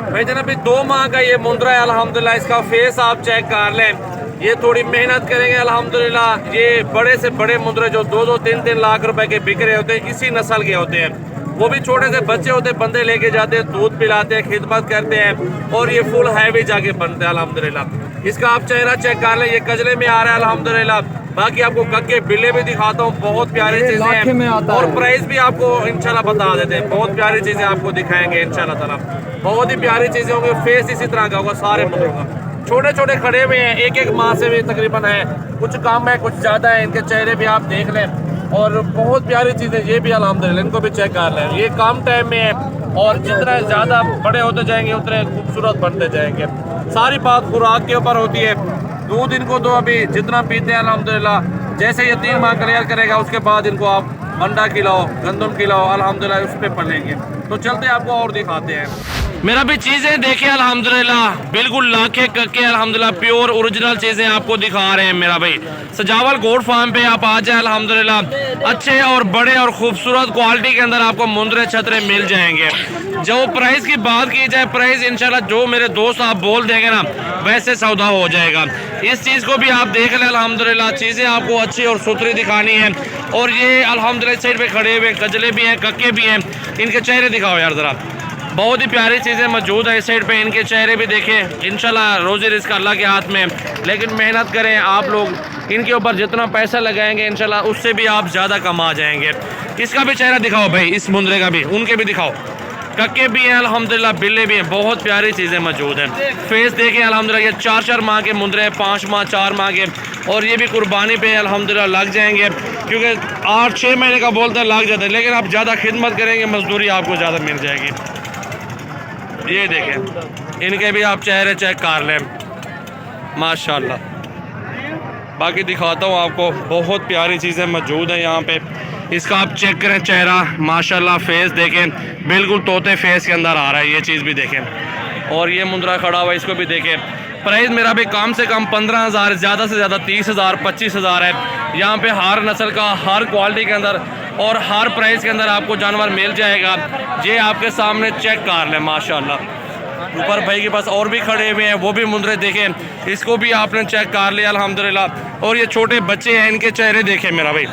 भाई जनाब 2 माह का ये मुंद्रा है अल्हम्दुलिल्लाह। इसका फेस आप चेक कर लें। ये थोड़ी मेहनत करेंगे अल्हम्दुलिल्लाह। ये बड़े से बड़े मुंद्रे जो 2-2, 3-3 लाख रुपए के बिक रहे होते हैं, इसी नस्ल के होते हैं। वो भी छोटे से बच्चे होते हैं, बंदे लेके जाते हैं, दूध पिलाते हैं, खिदमत करते हैं और ये फुल हैवी जाके बनते हैं अल्हम्दुलिल्लाह। इसका आप चेहरा चेक कर लें, ये कजले में आ रहा है अल्हम्दुलिल्लाह। बाकी आपको कक्के बिल्ले भी दिखाता हूँ, बहुत प्यारी चीजें हैं और प्राइस भी आपको इंशाल्लाह बता देते हैं। बहुत प्यारी चीजें आपको दिखाएंगे इंशाल्लाह ताला, बहुत ही प्यारी चीजें होंगी। फेस इसी तरह का होगा सारे मुंद्रों का। छोटे छोटे खड़े हुए हैं, एक माह से भी तकरीबन है, कुछ कम है कुछ ज्यादा है। इनके चेहरे भी आप देख लें और बहुत प्यारी चीजें ये भी अल्हम्दुलिल्लाह। इनको भी चेक कर लें, ये कम टाइम में है और जितना ज्यादा बड़े होते जाएंगे उतने खूबसूरत बनते जाएंगे। सारी बात खुराक के ऊपर होती है। दूध इनको तो अभी जितना पीते हैं अल्हम्दुलिल्लाह, जैसे ये 3 माह क्लियर करेगा उसके बाद इनको आप अंडा खिलाओ, गंदम खिलाओ अल्हम्दुलिल्लाह, उस पर पलेंगे। तो चलते आपको और दिखाते हैं। मेरा भी चीज़ें देखें अल्हम्दुलिल्लाह, बिल्कुल लाखे कक्के अल्हम्दुलिल्लाह प्योर ओरिजिनल चीज़ें आपको दिखा रहे हैं मेरा भाई। सजावल गोट फार्म पे आप आ जाए अल्हम्दुलिल्लाह, अच्छे और बड़े और खूबसूरत क्वालिटी के अंदर आपको मुंद्रे छतरे मिल जाएंगे। जो प्राइस की बात की जाए, प्राइस इंशाल्लाह जो मेरे दोस्त आप बोल देंगे ना वैसे सौदा हो जाएगा। इस चीज़ को भी आप देख लें अल्हम्दुलिल्लाह, चीज़ें आपको अच्छी और सुथरी दिखानी है। और ये अल्हम्दुलिल्लाह साइड पे खड़े हुए कजले भी हैं, कक्के भी हैं, इनके चेहरे दिखाओ यार ज़रा। बहुत ही प्यारी चीज़ें मौजूद है इस साइड पे, इनके चेहरे भी देखें। इंशाल्लाह रोज़ी रिस्क अल्लाह के हाथ में, लेकिन मेहनत करें आप लोग। इनके ऊपर जितना पैसा लगाएंगे इंशाल्लाह उससे भी आप ज़्यादा कमा जाएंगे। इसका भी चेहरा दिखाओ भाई, इस मुंद्रे का भी, उनके भी दिखाओ। कक्के भी हैं अल्हम्दुलिल्लाह, बिल्ले भी हैं, बहुत प्यारी चीज़ें मौजूद हैं। फेस देखें अल्हम्दुलिल्लाह, ये 4-4 माह के मुंद्रे हैं, 5 माह 4 माह के, और ये भी कुर्बानी पे अल्हम्दुलिल्लाह लग जाएंगे, क्योंकि 8-6 महीने का बोलते हैं लग जाते हैं, लेकिन आप ज़्यादा खिदमत करेंगे मजदूरी आपको ज़्यादा मिल जाएगी। ये देखें, इनके भी आप चेहरे चेक कर लें माशाल्लाह। बाकी दिखाता हूँ आपको, बहुत प्यारी चीज़ें मौजूद हैं यहाँ पे। इसका आप चेक करें चेहरा माशाल्लाह, फेस देखें बिल्कुल तोते फेस के अंदर आ रहा है, ये चीज़ भी देखें। और ये मुंद्रा खड़ा हुआ है, इसको भी देखें। प्राइस मेरा भी कम से कम 15,000, ज़्यादा से ज़्यादा 30,000 25,000 है। यहाँ पे हर नस्ल का, हर क्वालिटी के अंदर और हर प्राइस के अंदर आपको जानवर मिल जाएगा। ये आपके सामने चेक कर लें माशाल्लाह। ऊपर भाई के पास और भी खड़े हुए हैं, वो भी मुंद्रे देखें, इसको भी आपने चेक कर लिया अल्हम्दुलिल्लाह। और ये छोटे बच्चे हैं, इनके चेहरे देखें मेरा भाई,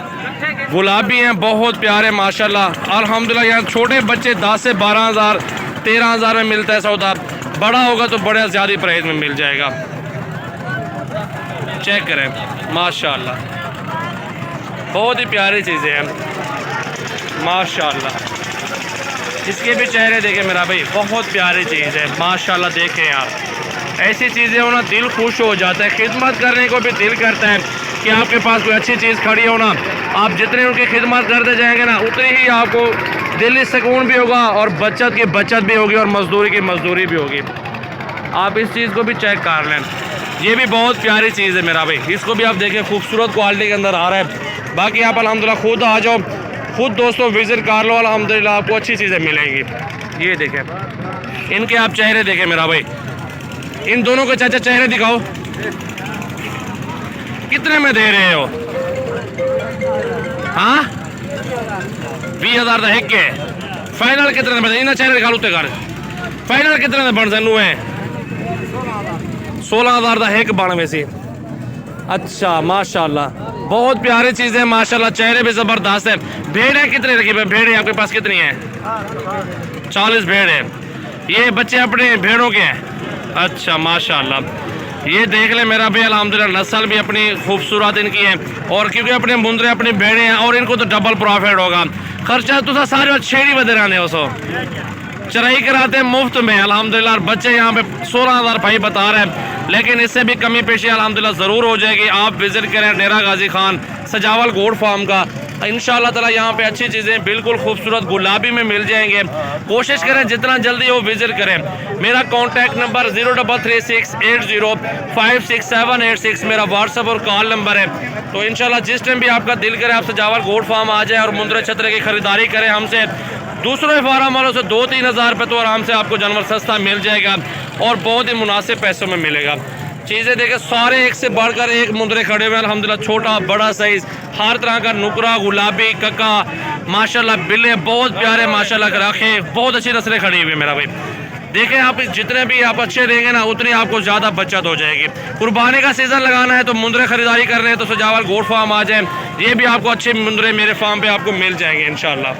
गुलाबी हैं, बहुत प्यारे माशाल्लाह अल्हम्दुलिल्लाह। यहाँ छोटे बच्चे 10 से 12,000 13,000 में मिलता है सौदा, बड़ा होगा तो बड़े ज़्यादा प्राइस में मिल जाएगा। चेक करें माशाल्लाह, बहुत ही प्यारी चीज़ें हैं माशाल्लाह। इसके भी चेहरे देखें मेरा भाई, बहुत प्यारी चीज़ है माशाल्लाह। देखें आप, ऐसी चीज़ें हो ना दिल खुश हो जाता है, खिदमत करने को भी दिल करता है कि आपके पास कोई अच्छी चीज़ खड़ी हो ना, आप जितने उनकी खिदमत करते जाएंगे ना उतनी ही आपको दिली सुकून भी होगा और बचत की बचत भी होगी और मजदूरी की मजदूरी भी होगी। आप इस चीज़ को भी चेक कर लें, ये भी बहुत प्यारी चीज़ है मेरा भाई। इसको भी आप देखें, खूबसूरत क्वालिटी के अंदर आ रहा है। बाकी आप अल्हम्दुलिल्लाह खुद आ जाओ, खुद दोस्तों विजिट कर लो, अल्हम्दुलिल्लाह आपको अच्छी चीज़ें मिलेंगी। ये देखें, इनके आप चेहरे देखें मेरा भाई, इन दोनों के चाचा चेहरे दिखाओ, कितने में दे रहे हो? हाँ 20,000 का एक के फाइनल कितने में? इन चेहरे दिखा लो कर, फाइनल कितने में बन सकू है? 16,000 का एक बन वैसे। अच्छा माशाल्लाह, बहुत प्यारी चीज़ है माशाल्लाह, चेहरे भी ज़बरदस्त है। भेड़ें कितने रखी है? भेड़ें आपके पास कितनी है? 40 भेड़ है। ये बच्चे अपने भेड़ों के हैं? अच्छा माशाल्लाह। ये देख ले मेरा भाई अल्हम्दुलिल्लाह, नस्ल भी अपनी खूबसूरत इनकी है, और क्योंकि अपने मुंद्रे अपनी भेड़ें हैं और इनको तो डबल प्रॉफिट होगा। खर्चा तो सारे वक्त छेड़ी बदे रहने हो, सो चराई कराते हैं मुफ्त में अल्हम्दुलिल्लाह। बच्चे यहाँ पे 16,000 भाई बता रहे हैं, लेकिन इससे भी कमी पेशी अल्हम्दुलिल्लाह ज़रूर हो जाएगी। आप विजिट करें डेरा गाजी खान सजावल गोट फार्म का, इंशाअल्लाह ताला यहाँ पे अच्छी चीज़ें बिल्कुल खूबसूरत गुलाबी में मिल जाएंगे। कोशिश करें जितना जल्दी हो विजिट करें। मेरा कॉन्टैक्ट नंबर 033680568786 मेरा व्हाट्सअप और कॉल नंबर है। तो इंशाअल्लाह जिस टाइम भी आपका दिल करे आप सजावल गोट फार्म आ जाए और मुंद्रे छतरे की खरीदारी करें हमसे। दूसरे फार्म वालों से 2-3 हज़ार रुपये तो आराम से आपको जानवर सस्ता मिल जाएगा और बहुत ही मुनासिब पैसों में मिलेगा। चीज़ें देखें, सारे एक से बढ़कर एक मुंद्रे खड़े हुए हैं अल्हम्दुलिल्लाह, छोटा बड़ा साइज़ हर तरह का, नुकरा गुलाबी कक्का माशाल्लाह, बिल्ले बहुत प्यारे माशाल्लाह रखे, बहुत अच्छी नस्लें खड़ी हुई है मेरा भाई। देखें आप जितने भी आप अच्छे देंगे ना उतनी आपको ज़्यादा बचत हो जाएगी। कुर्बानी का सीज़न लगाना है तो मुंदरे खरीदारी कर रहे हैं तो सजावल गोट फार्म आ जाए, ये भी आपको अच्छे मुंदरे मेरे फार्म पे आपको मिल जाएंगे इंशाल्लाह।